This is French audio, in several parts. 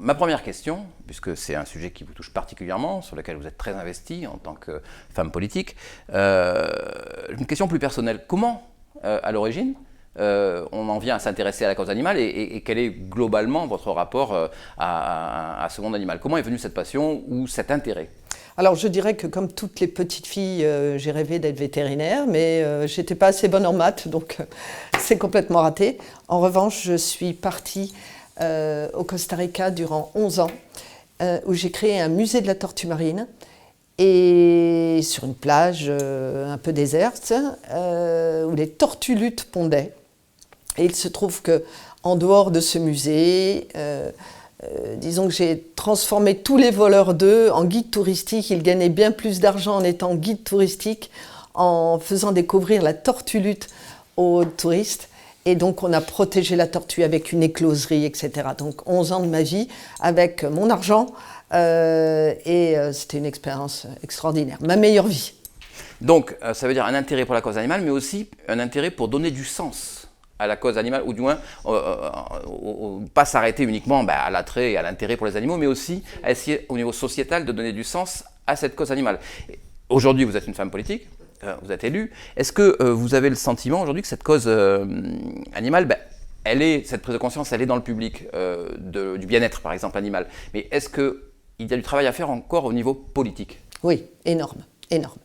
ma première question, puisque c'est un sujet qui vous touche particulièrement, sur lequel vous êtes très investi en tant que femme politique, une question plus personnelle. Comment, à l'origine, on en vient à s'intéresser à la cause animale et quel est globalement votre rapport à ce monde animal? Comment est venue cette passion ou cet intérêt? Alors je dirais que comme toutes les petites filles, j'ai rêvé d'être vétérinaire, mais j'étais pas assez bonne en maths, donc c'est complètement raté. En revanche, je suis partie au Costa Rica durant 11 ans, où j'ai créé un musée de la tortue marine, et sur une plage un peu déserte, où les tortulutes pondaient. Et il se trouve qu'en dehors de ce musée, disons que j'ai transformé tous les voleurs d'œufs en guides touristiques. Ils gagnaient bien plus d'argent en étant guides touristiques, en faisant découvrir la tortulute aux touristes. Et donc on a protégé la tortue avec une écloserie, etc. Donc 11 ans de ma vie avec mon argent, c'était une expérience extraordinaire, ma meilleure vie. Donc ça veut dire un intérêt pour la cause animale, mais aussi un intérêt pour donner du sens à la cause animale, ou du moins pas s'arrêter uniquement à l'attrait et à l'intérêt pour les animaux, mais aussi à essayer au niveau sociétal de donner du sens à cette cause animale. Aujourd'hui, vous êtes une femme politique, vous êtes élue. Est-ce que vous avez le sentiment aujourd'hui que cette cause animale, cette prise de conscience, elle est dans le public, du bien-être par exemple animal, mais est-ce qu'il y a du travail à faire encore au niveau politique? Oui, énorme, énorme.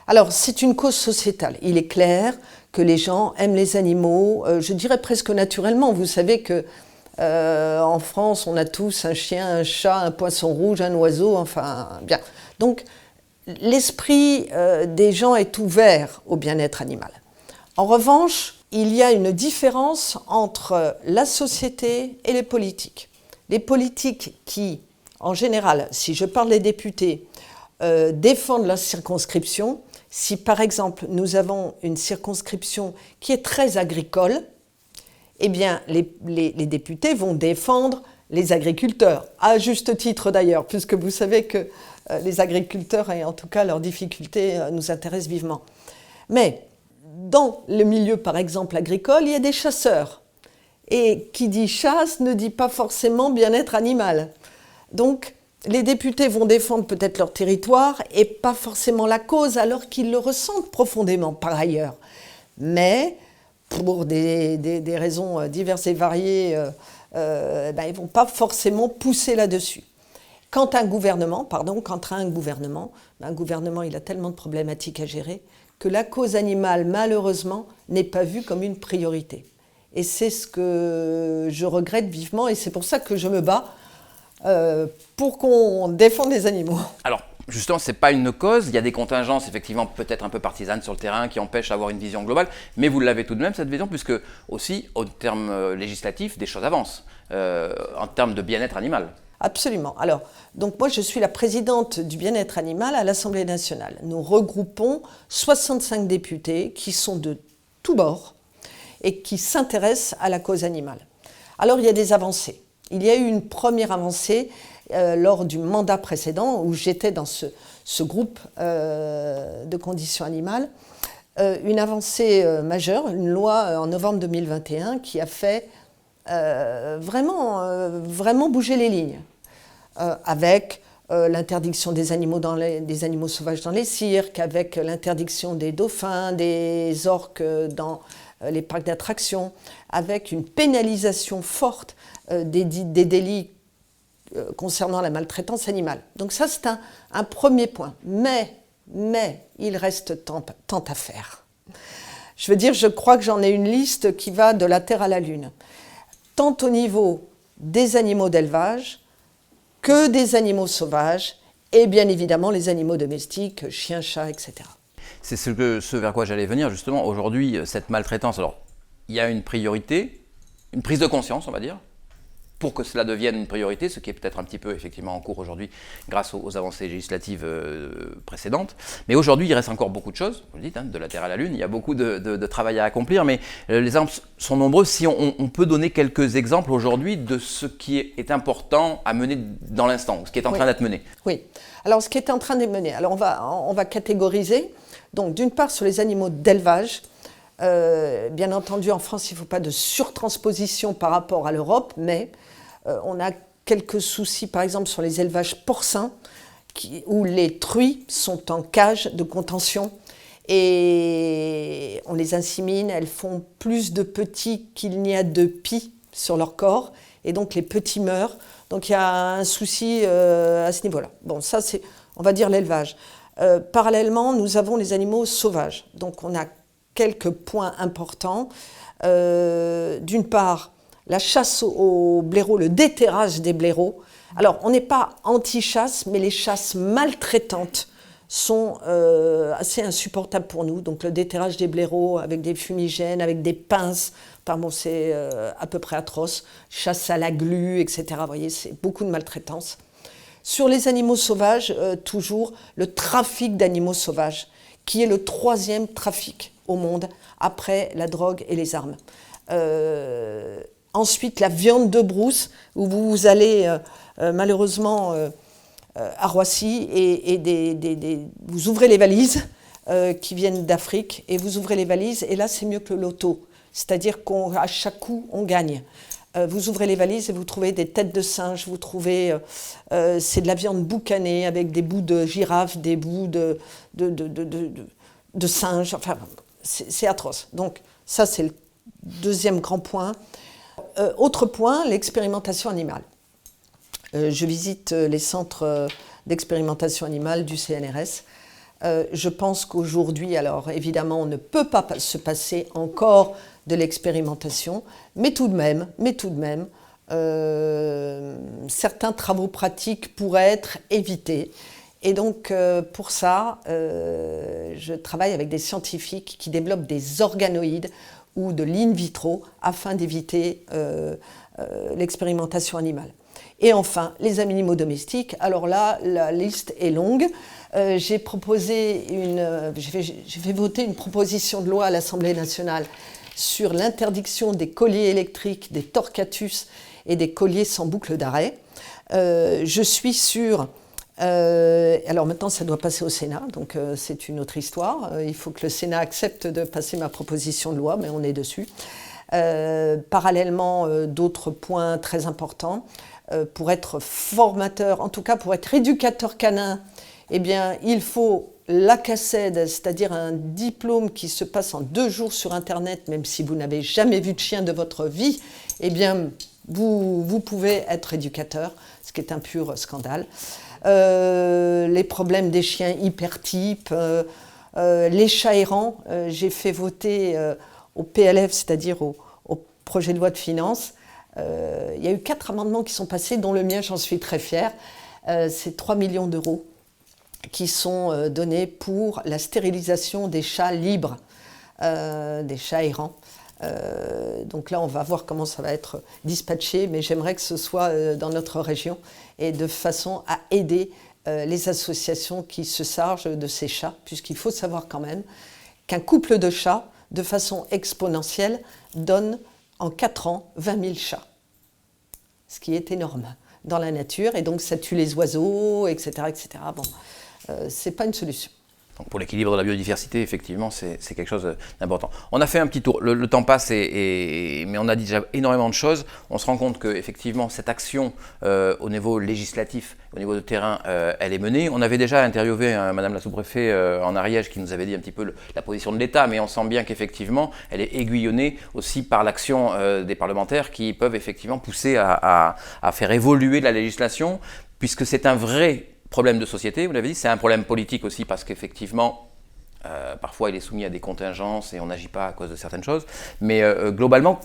Alors, c'est une cause sociétale. Il est clair que les gens aiment les animaux, je dirais presque naturellement. Vous savez que en France, on a tous un chien, un chat, un poisson rouge, un oiseau, enfin, bien. Donc, l'esprit des gens est ouvert au bien-être animal. En revanche, il y a une différence entre la société et les politiques. Les politiques qui, en général, si je parle des députés, défendent leur circonscription. Si par exemple nous avons une circonscription qui est très agricole, eh bien les députés vont défendre les agriculteurs, à juste titre d'ailleurs, puisque vous savez que les agriculteurs et en tout cas leurs difficultés nous intéressent vivement. Mais dans le milieu par exemple agricole, il y a des chasseurs. Et qui dit chasse ne dit pas forcément bien-être animal. Donc les députés vont défendre peut-être leur territoire et pas forcément la cause, alors qu'ils le ressentent profondément par ailleurs. Mais pour des raisons diverses et variées, ils ne vont pas forcément pousser là-dessus. Quant à un gouvernement, il a tellement de problématiques à gérer que la cause animale, malheureusement, n'est pas vue comme une priorité. Et c'est ce que je regrette vivement et c'est pour ça que je me bats pour qu'on défende les animaux. Alors, justement, ce n'est pas une cause. Il y a des contingences, effectivement, peut-être un peu partisanes sur le terrain qui empêchent d'avoir une vision globale. Mais vous l'avez tout de même, cette vision, puisque aussi, en termes législatifs, des choses avancent en termes de bien-être animal. Absolument. Alors, donc moi, je suis la présidente du bien-être animal à l'Assemblée nationale. Nous regroupons 65 députés qui sont de tous bords et qui s'intéressent à la cause animale. Alors, il y a des avancées. Il y a eu une première avancée lors du mandat précédent où j'étais dans ce groupe de conditions animales. Une avancée majeure, une loi en novembre 2021 qui a fait vraiment bouger les lignes. Avec l'interdiction des animaux sauvages dans les cirques, avec l'interdiction des dauphins, des orques dans les parcs d'attractions, avec une pénalisation forte des délits concernant la maltraitance animale. Donc ça, c'est un premier point. Mais il reste tant à faire. Je veux dire, je crois que j'en ai une liste qui va de la Terre à la Lune. Tant au niveau des animaux d'élevage que des animaux sauvages et bien évidemment les animaux domestiques, chiens, chats, etc. C'est ce vers quoi j'allais venir justement. Aujourd'hui, cette maltraitance, alors il y a une priorité, une prise de conscience, on va dire, pour que cela devienne une priorité, ce qui est peut-être un petit peu effectivement en cours aujourd'hui grâce aux avancées législatives précédentes. Mais aujourd'hui, il reste encore beaucoup de choses, vous le dites, de la Terre à la Lune, il y a beaucoup de travail à accomplir, mais les exemples sont nombreux. Si on peut donner quelques exemples aujourd'hui de ce qui est important à mener dans l'instant, ce qui est en train d'être mené. Oui, alors ce qui est en train d'être mené, alors on va catégoriser. Donc d'une part sur les animaux d'élevage, bien entendu en France il ne faut pas de surtransposition par rapport à l'Europe, mais on a quelques soucis, par exemple, sur les élevages porcins, où les truies sont en cage de contention et on les insémine, elles font plus de petits qu'il n'y a de pis sur leur corps, et donc les petits meurent. Donc il y a un souci à ce niveau-là. Bon, ça c'est, on va dire, l'élevage. Parallèlement, nous avons les animaux sauvages. Donc on a quelques points importants. D'une part, la chasse aux blaireaux, le déterrage des blaireaux. Alors, on n'est pas anti-chasse, mais les chasses maltraitantes sont assez insupportables pour nous. Donc, le déterrage des blaireaux avec des fumigènes, avec des pinces, enfin, bon, c'est à peu près atroce. Chasse à la glu, etc. Vous voyez, c'est beaucoup de maltraitance. Sur les animaux sauvages, toujours le trafic d'animaux sauvages, qui est le 3e trafic au monde, après la drogue et les armes. Ensuite, la viande de brousse, où vous allez malheureusement à Roissy et vous ouvrez les valises qui viennent d'Afrique, et vous ouvrez les valises, et là c'est mieux que le loto, c'est-à-dire qu'à chaque coup on gagne. Vous ouvrez les valises et vous trouvez des têtes de singe, vous trouvez, c'est de la viande boucanée avec des bouts de girafe, des bouts de singe, enfin c'est atroce. Donc ça c'est le 2e grand point. Autre point, l'expérimentation animale. Je visite les centres d'expérimentation animale du CNRS. Je pense qu'aujourd'hui, alors évidemment, on ne peut pas se passer encore de l'expérimentation, mais tout de même, certains travaux pratiques pourraient être évités. Et donc, pour ça, je travaille avec des scientifiques qui développent des organoïdes ou de l'in vitro afin d'éviter l'expérimentation animale. Et enfin, les animaux domestiques. Alors là, la liste est longue. J'ai fait voter une proposition de loi à l'Assemblée nationale sur l'interdiction des colliers électriques, des torquatus et des colliers sans boucle d'arrêt. Je suis sur... alors maintenant, ça doit passer au Sénat, donc c'est une autre histoire. Il faut que le Sénat accepte de passer ma proposition de loi, mais on est dessus. Parallèlement, d'autres points très importants. Pour être formateur, en tout cas pour être éducateur canin, eh bien, il faut la CACED, c'est-à-dire un diplôme qui se passe en 2 jours sur Internet, même si vous n'avez jamais vu de chien de votre vie, eh bien, vous pouvez être éducateur, ce qui est un pur scandale. Les problèmes des chiens hypertypes, les chats errants, j'ai fait voter au PLF, c'est-à-dire au projet de loi de finances. Il y a eu 4 amendements qui sont passés, dont le mien, j'en suis très fière. C'est 3 millions d'euros qui sont donnés pour la stérilisation des chats libres, des chats errants. Donc là, on va voir comment ça va être dispatché, mais j'aimerais que ce soit dans notre région et de façon à aider les associations qui se chargent de ces chats, puisqu'il faut savoir quand même qu'un couple de chats, de façon exponentielle, donne en 4 ans 20 000 chats, ce qui est énorme dans la nature, et donc ça tue les oiseaux, etc. etc. Bon, c'est pas une solution. Donc pour l'équilibre de la biodiversité, effectivement, c'est quelque chose d'important. On a fait un petit tour, le temps passe, mais on a dit déjà énormément de choses. On se rend compte qu'effectivement, cette action au niveau législatif, au niveau de terrain, elle est menée. On avait déjà interviewé Madame la sous-préfet en Ariège qui nous avait dit un petit peu la position de l'État, mais on sent bien qu'effectivement, elle est aiguillonnée aussi par l'action des parlementaires qui peuvent effectivement pousser à faire évoluer la législation, puisque c'est un vrai problème de société, vous l'avez dit, c'est un problème politique aussi parce qu'effectivement, parfois il est soumis à des contingences et on n'agit pas à cause de certaines choses. Mais globalement,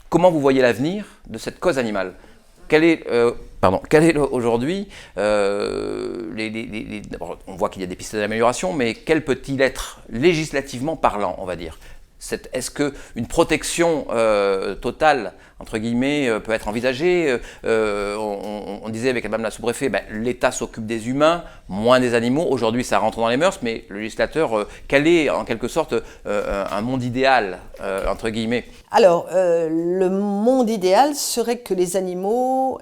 comment vous voyez l'avenir de cette cause animale ? Quel est aujourd'hui, on voit qu'il y a des pistes d'amélioration, mais quel peut-il être législativement parlant, on va dire ? Est-ce qu'une protection totale, entre guillemets, peut être envisagée ? On disait avec Madame la sous-préfet, l'État s'occupe des humains, moins des animaux. Aujourd'hui, ça rentre dans les mœurs, mais le législateur, quel est en quelque sorte un monde idéal, entre guillemets ? Alors, le monde idéal serait que les animaux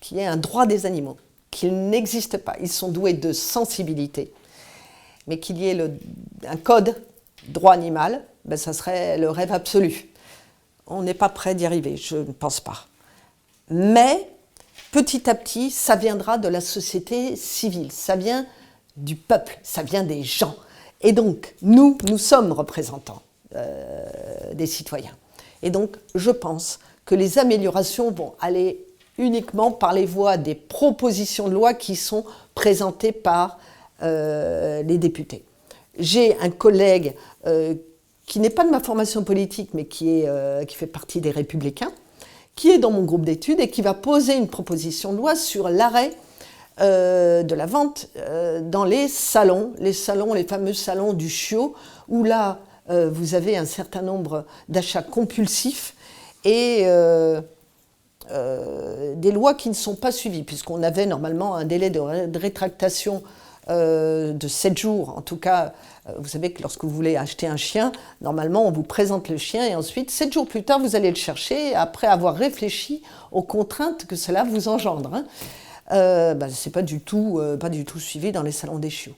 qu'il y ait un droit des animaux, qu'ils n'existent pas. Ils sont doués de sensibilité, mais qu'il y ait un code droit animal, ça serait le rêve absolu. On n'est pas prêt d'y arriver, je ne pense pas. Mais petit à petit, ça viendra de la société civile, ça vient du peuple, ça vient des gens. Et donc, nous sommes représentants des citoyens. Et donc, je pense que les améliorations vont aller uniquement par les voies des propositions de loi qui sont présentées par les députés. J'ai un collègue qui n'est pas de ma formation politique, mais qui fait partie des Républicains, qui est dans mon groupe d'études et qui va poser une proposition de loi sur l'arrêt de la vente dans les fameux salons du chiot, où là, vous avez un certain nombre d'achats compulsifs et des lois qui ne sont pas suivies, puisqu'on avait normalement un délai de rétractation de 7 jours. En tout cas, vous savez que lorsque vous voulez acheter un chien, normalement, on vous présente le chien et ensuite, 7 jours plus tard, vous allez le chercher après avoir réfléchi aux contraintes que cela vous engendre. C'est pas du tout suivi dans les salons des chiots.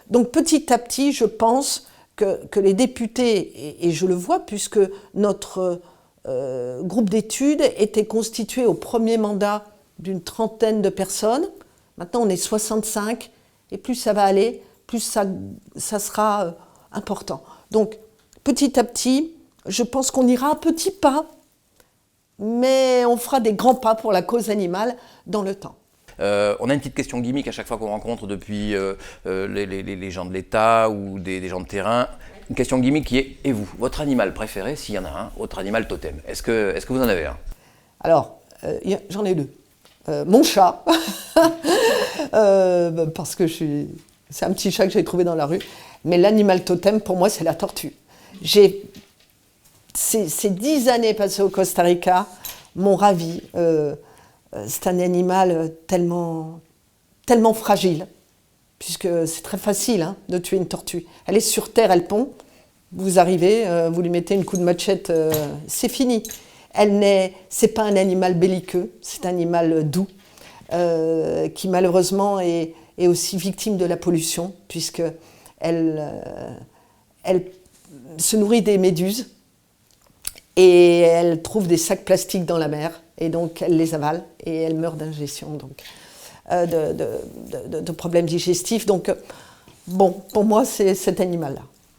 Donc petit à petit, je pense que les députés, et je le vois puisque notre groupe d'études était constitué au premier mandat d'une trentaine de personnes. Maintenant, on est 65, et plus ça va aller, plus ça sera important. Donc, petit à petit, je pense qu'on ira à petits pas, mais on fera des grands pas pour la cause animale dans le temps. On a une petite question gimmick à chaque fois qu'on rencontre depuis les gens de l'État ou des gens de terrain. Une question gimmick qui est, et vous, votre animal préféré, s'il y en a un, votre animal totem, est-ce que vous en avez un? Alors, j'en ai deux. Mon chat, parce que c'est un petit chat que j'ai trouvé dans la rue, mais l'animal totem, pour moi, c'est la tortue. Ces 10 années passées au Costa Rica m'ont ravi. C'est un animal tellement fragile, puisque c'est très facile de tuer une tortue. Elle est sur terre, elle pond, vous arrivez, vous lui mettez un coup de machette, c'est fini. C'est pas un animal belliqueux, c'est un animal doux, qui malheureusement est aussi victime de la pollution, puisqu'elle se nourrit des méduses, et elle trouve des sacs plastiques dans la mer, et donc elle les avale, et elle meurt d'ingestion, donc de problèmes digestifs. Donc, bon, pour moi, c'est cet animal-là.